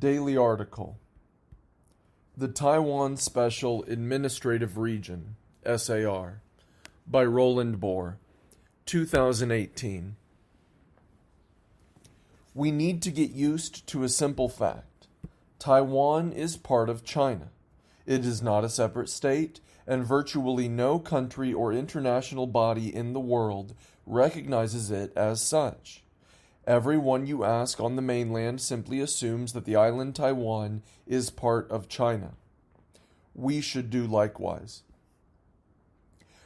Daily article. The Taiwan Special Administrative Region, SAR, by Roland Boer, 2018. We need to get used to a simple fact. Taiwan is part of China. It is not a separate state, and virtually no country or international body in the world recognizes it as such. Everyone you ask on the mainland simply assumes that the island Taiwan is part of China. We should do likewise.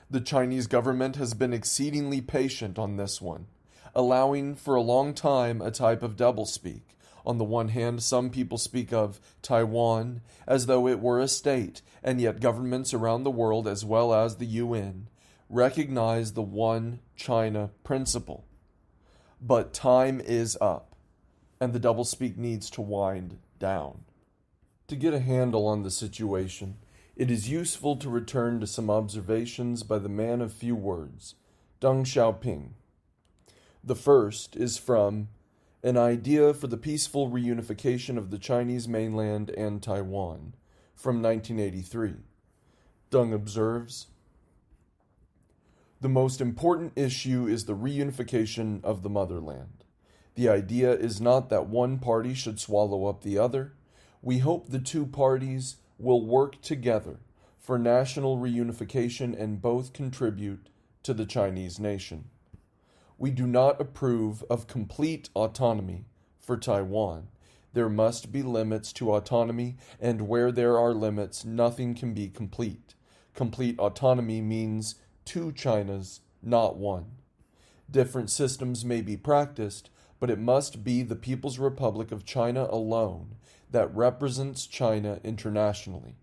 The Chinese government has been exceedingly patient on this one, allowing for a long time a type of doublespeak. On the one hand, some people speak of Taiwan as though it were a state, and yet governments around the world, as well as the UN, recognize the one China principle. But time is up, and the doublespeak needs to wind down. To get a handle on the situation, it is useful to return to some observations by the man of few words, Deng Xiaoping. The first is from An Idea for the Peaceful Reunification of the Chinese Mainland and Taiwan, from 1983. Deng observes, "The most important issue is the reunification of the motherland. The idea is not that one party should swallow up the other. We hope the two parties will work together for national reunification and both contribute to the Chinese nation. We do not approve of complete autonomy for Taiwan. There must be limits to autonomy, and where there are limits, nothing can be complete. Complete autonomy means two Chinas, not one. Different systems may be practiced, but it must be the People's Republic of China alone that represents China internationally.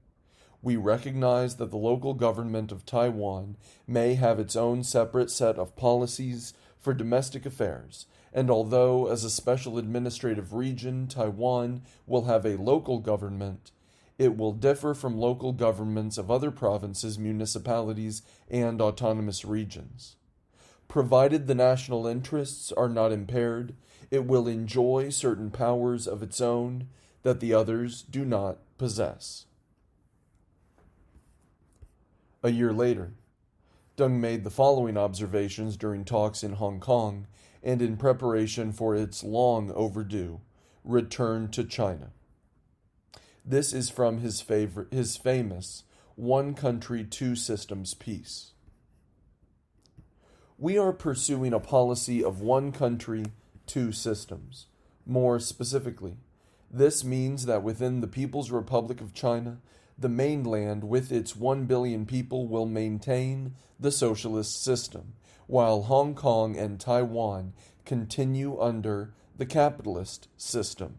We recognize that the local government of Taiwan may have its own separate set of policies for domestic affairs, and although as a special administrative region Taiwan will have a local government, it will differ from local governments of other provinces, municipalities, and autonomous regions. Provided the national interests are not impaired, it will enjoy certain powers of its own that the others do not possess." A year later, Deng made the following observations during talks in Hong Kong and in preparation for its long overdue return to China. This is from his famous One Country, Two Systems piece. "We are pursuing a policy of one country, two systems. More specifically, this means that within the People's Republic of China, the mainland with its 1 billion people will maintain the socialist system, while Hong Kong and Taiwan continue under the capitalist system.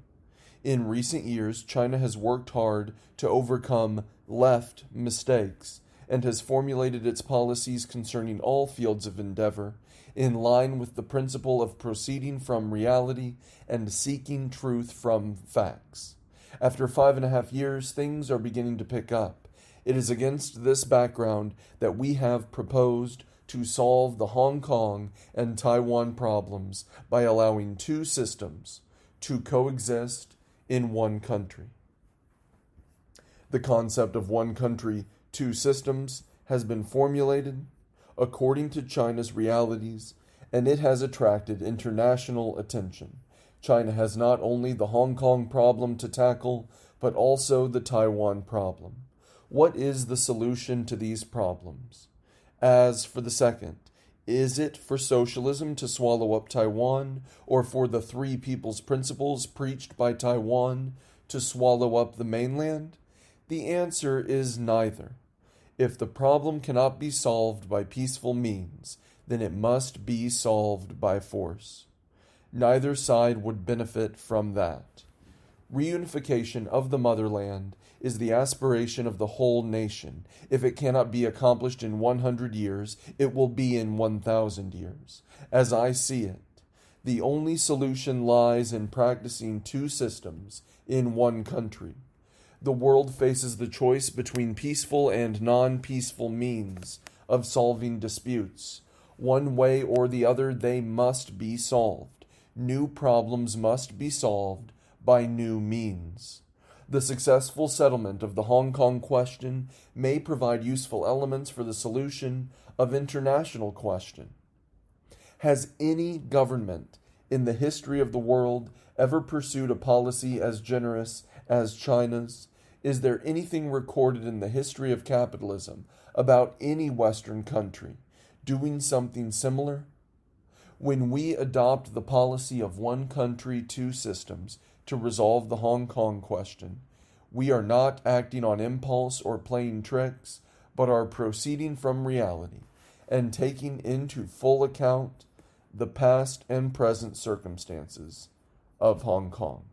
In recent years, China has worked hard to overcome left mistakes and has formulated its policies concerning all fields of endeavor in line with the principle of proceeding from reality and seeking truth from facts. After 5.5 years, things are beginning to pick up. It is against this background that we have proposed to solve the Hong Kong and Taiwan problems by allowing two systems to coexist in one country. The concept of one country, two systems has been formulated according to China's realities, and it has attracted international attention. China has not only the Hong Kong problem to tackle, but also the Taiwan problem. What is the solution to these problems? As for the second, is it for socialism to swallow up Taiwan, or for the three people's principles preached by Taiwan to swallow up the mainland? The answer is neither. If the problem cannot be solved by peaceful means, then it must be solved by force. Neither side would benefit from that. Reunification of the motherland is the aspiration of the whole nation. If it cannot be accomplished in 100 years, it will be in 1,000 years. As I see it, the only solution lies in practicing two systems in one country. The world faces the choice between peaceful and non-peaceful means of solving disputes. One way or the other, they must be solved. New problems must be solved by new means. The successful settlement of the Hong Kong question may provide useful elements for the solution of international question. Has any government in the history of the world ever pursued a policy as generous as China's? Is there anything recorded in the history of capitalism about any Western country doing something similar? When we adopt the policy of one country, two systems to resolve the Hong Kong question, we are not acting on impulse or playing tricks, but are proceeding from reality and taking into full account the past and present circumstances of Hong Kong.